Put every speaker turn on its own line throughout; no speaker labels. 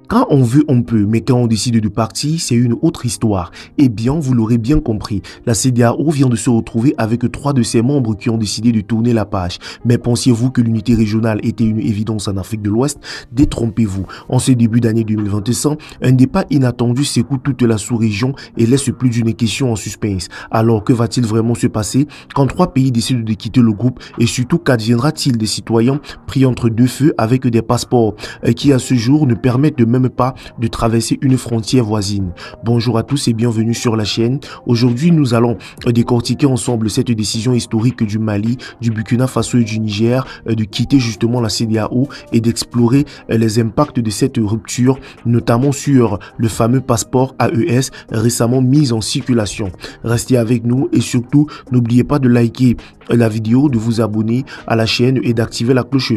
Quand on veut, on peut, mais quand on décide de partir, c'est une autre histoire. Eh bien, vous l'aurez bien compris, la CEDEAO vient de se retrouver avec 3 de ses membres qui ont décidé de tourner la page. Mais pensiez-vous que l'unité régionale était une évidence en Afrique de l'Ouest? Détrompez-vous. En ce début d'année 2025, un départ inattendu secoue toute la sous-région et laisse plus d'une question en suspense. Alors, que va-t-il vraiment se passer quand 3 pays décident de quitter le groupe et surtout qu'adviendra-t-il des citoyens pris entre deux feux avec des passeports qui à ce jour ne permettent de même pas de traverser une frontière voisine? Bonjour à tous et bienvenue sur la chaîne. Aujourd'hui, nous allons décortiquer ensemble cette décision historique du Mali, du Burkina Faso et du Niger de quitter justement la CEDEAO et d'explorer les impacts de cette rupture, notamment sur le fameux passeport AES récemment mis en circulation. Restez avec nous et surtout, n'oubliez pas de liker la vidéo, de vous abonner à la chaîne et d'activer la cloche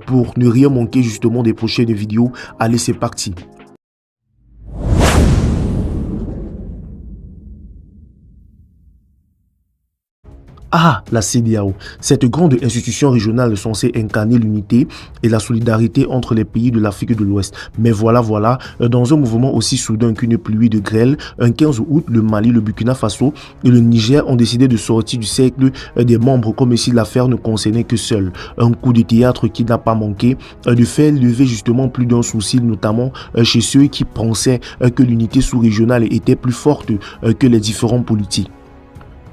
pour ne rien manquer justement des prochaines vidéos. Allez, c'est parti. Ah, la CEDEAO, cette grande institution régionale censée incarner l'unité et la solidarité entre les pays de l'Afrique de l'Ouest. Mais voilà, dans un mouvement aussi soudain qu'une pluie de grêle, un 15 août, le Mali, le Burkina Faso et le Niger ont décidé de sortir du cercle des membres comme si l'affaire ne concernait que seul. Un coup de théâtre qui n'a pas manqué de faire lever justement plus d'un sourcil, notamment chez ceux qui pensaient que l'unité sous-régionale était plus forte que les différents politiques.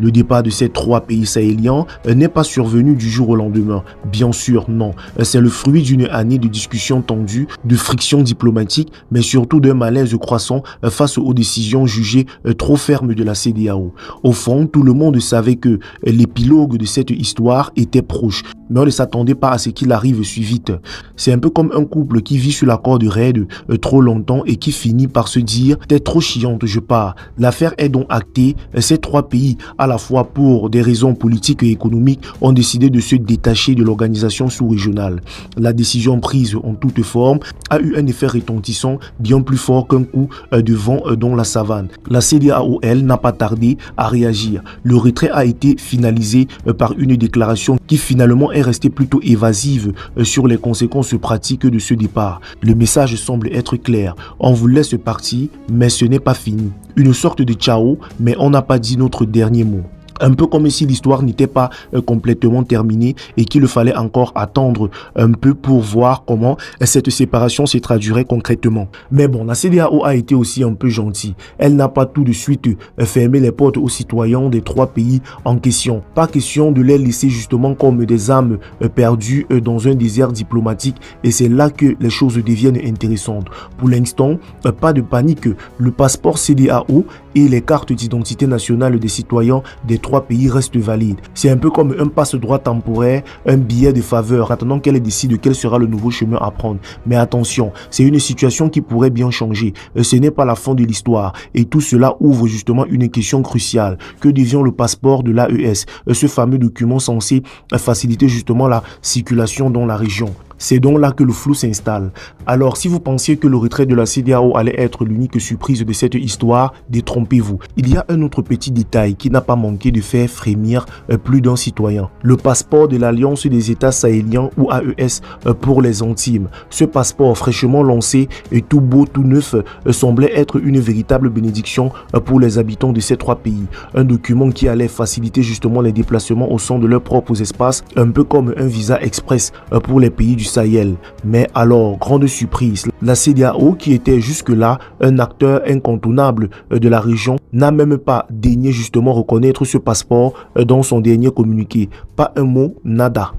Le départ de ces 3 pays sahéliens n'est pas survenu du jour au lendemain. Bien sûr, non. C'est le fruit d'une année de discussions tendues, de frictions diplomatiques, mais surtout d'un malaise croissant face aux décisions jugées trop fermes de la CEDEAO. Au fond, tout le monde savait que l'épilogue de cette histoire était proche, mais on ne s'attendait pas à ce qu'il arrive si vite. C'est un peu comme un couple qui vit sur la corde raide trop longtemps et qui finit par se dire « T'es trop chiante, je pars ». L'affaire est donc actée. Ces 3 pays, à la fois pour des raisons politiques et économiques, ont décidé de se détacher de l'organisation sous-régionale. La décision prise en toute forme a eu un effet retentissant bien plus fort qu'un coup de vent dans la savane. La CEDEAO, elle, n'a pas tardé à réagir. Le retrait a été finalisé par une déclaration qui finalement est restée plutôt évasive sur les conséquences pratiques de ce départ. Le message semble être clair. On vous laisse partir, mais ce n'est pas fini. Une sorte de ciao, mais on n'a pas dit notre dernier mot. Un peu comme si l'histoire n'était pas complètement terminée et qu'il fallait encore attendre un peu pour voir comment cette séparation se traduirait concrètement. Mais bon, la CEDEAO a été aussi un peu gentille. Elle n'a pas tout de suite fermé les portes aux citoyens des 3 pays en question. Pas question de les laisser justement comme des âmes perdues dans un désert diplomatique, et c'est là que les choses deviennent intéressantes. Pour l'instant, pas de panique. Le passeport CEDEAO et les cartes d'identité nationale des citoyens des 3 pays restent valides. C'est un peu comme un passe-droit temporaire, un billet de faveur, attendant qu'elle décide quel sera le nouveau chemin à prendre. Mais attention, c'est une situation qui pourrait bien changer. Ce n'est pas la fin de l'histoire. Et tout cela ouvre justement une question cruciale. Que devient le passeport de l'AES, ce fameux document censé faciliter justement la circulation dans la région? C'est donc là que le flou s'installe. Alors, si vous pensiez que le retrait de la CEDEAO allait être l'unique surprise de cette histoire, détrompez-vous. Il y a un autre petit détail qui n'a pas manqué de faire frémir plus d'un citoyen. Le passeport de l'Alliance des États sahéliens ou AES pour les intimes. Ce passeport fraîchement lancé et tout beau, tout neuf, semblait être une véritable bénédiction pour les habitants de ces 3 pays. Un document qui allait faciliter justement les déplacements au sein de leurs propres espaces, un peu comme un visa express pour les pays du Sahel. Mais alors, grande surprise, la CEDEAO, qui était jusque-là un acteur incontournable de la région, n'a même pas daigné justement reconnaître ce passeport dans son dernier communiqué. Pas un mot, nada.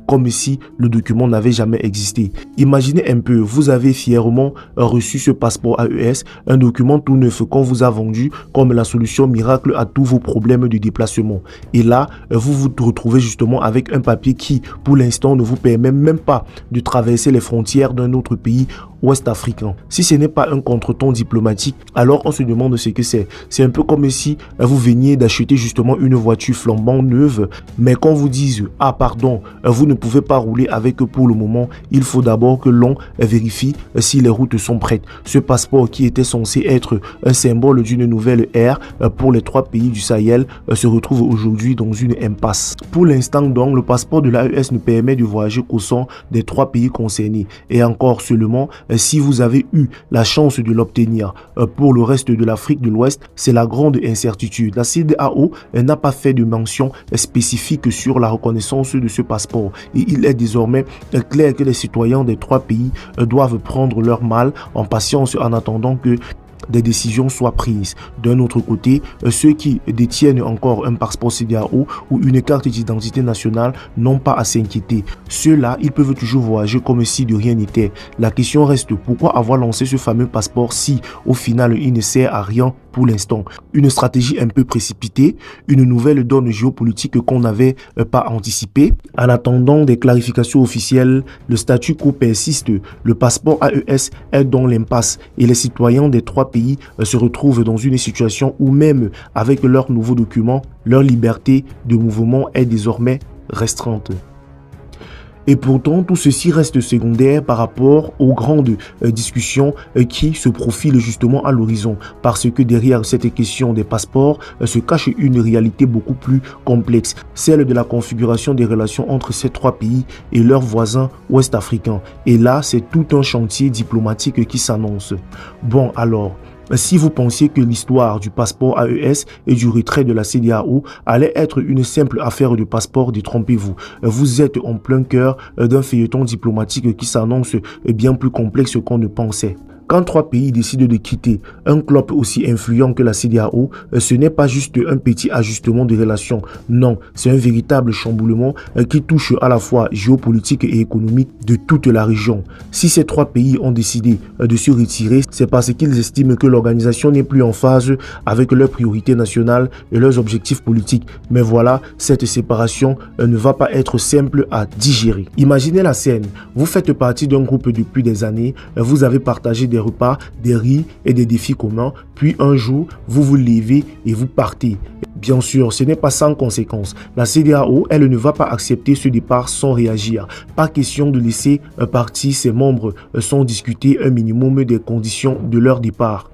Comme si le document n'avait jamais existé. Imaginez un peu, vous avez fièrement reçu ce passeport AES, un document tout neuf qu'on vous a vendu comme la solution miracle à tous vos problèmes de déplacement. Et là, vous vous retrouvez justement avec un papier qui, pour l'instant, ne vous permet même pas de traverser les frontières d'un autre pays ouest-africain. Si ce n'est pas un contretemps diplomatique, alors on se demande ce que c'est. C'est un peu comme si vous veniez d'acheter justement une voiture flambant neuve, mais qu'on vous dise « Ah pardon, vous ne pouvez pas rouler avec eux pour le moment, il faut d'abord que l'on vérifie si les routes sont prêtes. » Ce passeport qui était censé être un symbole d'une nouvelle ère pour les 3 pays du Sahel se retrouve aujourd'hui dans une impasse. Pour l'instant donc, le passeport de l'AES ne permet de voyager qu'au sein des 3 pays concernés et encore seulement si vous avez eu la chance de l'obtenir. Pour le reste de l'Afrique de l'Ouest, c'est la grande incertitude. La CEDEAO n'a pas fait de mention spécifique sur la reconnaissance de ce passeport et il est désormais clair que les citoyens des trois pays doivent prendre leur mal en patience en attendant que des décisions soient prises. D'un autre côté, ceux qui détiennent encore un passeport CEDEAO ou une carte d'identité nationale n'ont pas à s'inquiéter. Ceux-là, ils peuvent toujours voyager comme si de rien n'était. La question reste, pourquoi avoir lancé ce fameux passeport si, au final, il ne sert à rien pour l'instant? Une stratégie un peu précipitée, une nouvelle donne géopolitique qu'on n'avait pas anticipée. En attendant des clarifications officielles, le statu quo persiste. Le passeport AES est dans l'impasse et les citoyens des trois pays se retrouvent dans une situation où même avec leurs nouveaux documents, leur liberté de mouvement est désormais restreinte. Et pourtant, tout ceci reste secondaire par rapport aux grandes discussions qui se profilent justement à l'horizon. Parce que derrière cette question des passeports se cache une réalité beaucoup plus complexe. Celle de la configuration des relations entre ces trois pays et leurs voisins ouest-africains. Et là, c'est tout un chantier diplomatique qui s'annonce. Bon, alors, si vous pensiez que l'histoire du passeport AES et du retrait de la CEDEAO allait être une simple affaire de passeport, détrompez-vous. Vous êtes en plein cœur d'un feuilleton diplomatique qui s'annonce bien plus complexe qu'on ne pensait. Quand trois pays décident de quitter un club aussi influent que la CEDEAO, ce n'est pas juste un petit ajustement de relations. Non, c'est un véritable chamboulement qui touche à la fois géopolitique et économique de toute la région. Si ces trois pays ont décidé de se retirer, c'est parce qu'ils estiment que l'organisation n'est plus en phase avec leurs priorités nationales et leurs objectifs politiques. Mais voilà, cette séparation ne va pas être simple à digérer. Imaginez la scène. Vous faites partie d'un groupe depuis des années, vous avez partagé des repas, des rires et des défis communs, puis un jour, vous vous levez et vous partez. Bien sûr, ce n'est pas sans conséquence. La CEDEAO, elle ne va pas accepter ce départ sans réagir. Pas question de laisser partir ses membres sans discuter un minimum des conditions de leur départ.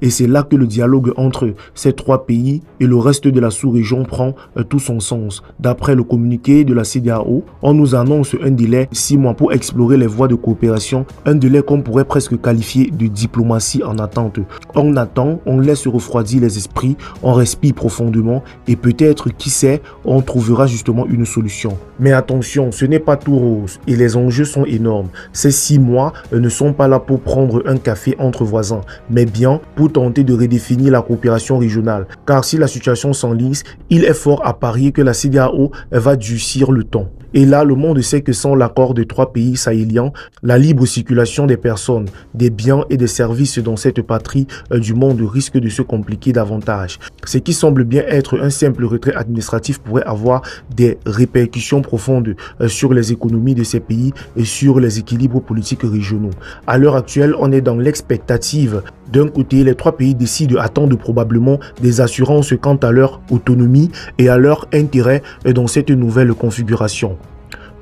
Et c'est là que le dialogue entre ces trois pays et le reste de la sous-région prend tout son sens. D'après le communiqué de la CEDEAO, on nous annonce un délai de 6 mois pour explorer les voies de coopération, un délai qu'on pourrait presque qualifier de diplomatie en attente. On attend, on laisse refroidir les esprits, on respire profondément et peut-être, qui sait, on trouvera justement une solution. Mais attention, ce n'est pas tout rose et les enjeux sont énormes. Ces 6 mois ne sont pas là pour prendre un café entre voisins, mais bien pour tenter de redéfinir la coopération régionale. Car si la situation s'enlise, il est fort à parier que la CEDEAO va durcir le ton. Et là, le monde sait que sans l'accord de trois pays sahéliens, la libre circulation des personnes, des biens et des services dans cette patrie du monde risque de se compliquer davantage. Ce qui semble bien être un simple retrait administratif pourrait avoir des répercussions profondes sur les économies de ces pays et sur les équilibres politiques régionaux. À l'heure actuelle, on est dans l'expectative. D'un côté, les trois pays décident attendre probablement des assurances quant à leur autonomie et à leur intérêt dans cette nouvelle configuration.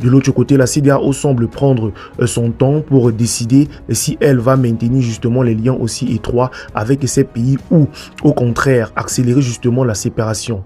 De l'autre côté, la CEDEAO semble prendre son temps pour décider si elle va maintenir justement les liens aussi étroits avec ces pays ou, au contraire, accélérer justement la séparation.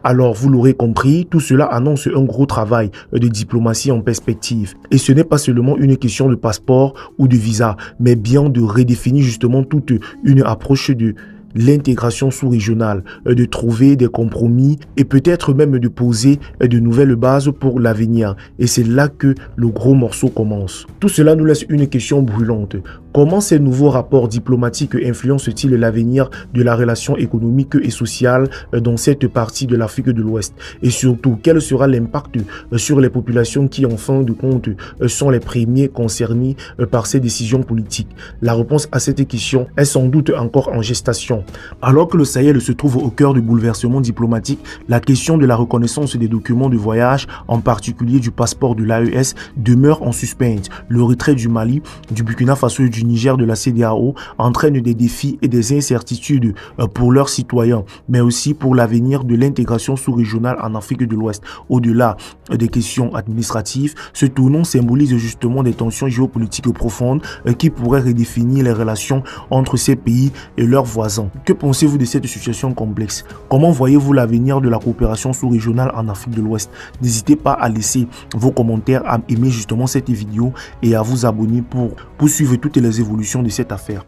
Alors, vous l'aurez compris, tout cela annonce un gros travail de diplomatie en perspective. Et ce n'est pas seulement une question de passeport ou de visa, mais bien de redéfinir justement toute une approche de l'intégration sous-régionale, de trouver des compromis et peut-être même de poser de nouvelles bases pour l'avenir. Et c'est là que le gros morceau commence. Tout cela nous laisse une question brûlante. Comment ces nouveaux rapports diplomatiques influencent-ils l'avenir de la relation économique et sociale dans cette partie de l'Afrique de l'Ouest? Et surtout, quel sera l'impact sur les populations qui, en fin de compte, sont les premiers concernés par ces décisions politiques? La réponse à cette question est sans doute encore en gestation. Alors que le Sahel se trouve au cœur du bouleversement diplomatique, la question de la reconnaissance des documents de voyage, en particulier du passeport de l'AES, demeure en suspense. Le retrait du Mali, du Burkina Faso et du Niger de la CEDEAO entraîne des défis et des incertitudes pour leurs citoyens, mais aussi pour l'avenir de l'intégration sous-régionale en Afrique de l'Ouest. Au-delà des questions administratives, ce tournant symbolise justement des tensions géopolitiques profondes qui pourraient redéfinir les relations entre ces pays et leurs voisins. que pensez-vous de cette situation complexe? Comment voyez-vous l'avenir de la coopération sous-régionale en Afrique de l'Ouest? N'hésitez pas à laisser vos commentaires, à aimer justement cette vidéo et à vous abonner pour suivre toutes les évolutions de cette affaire.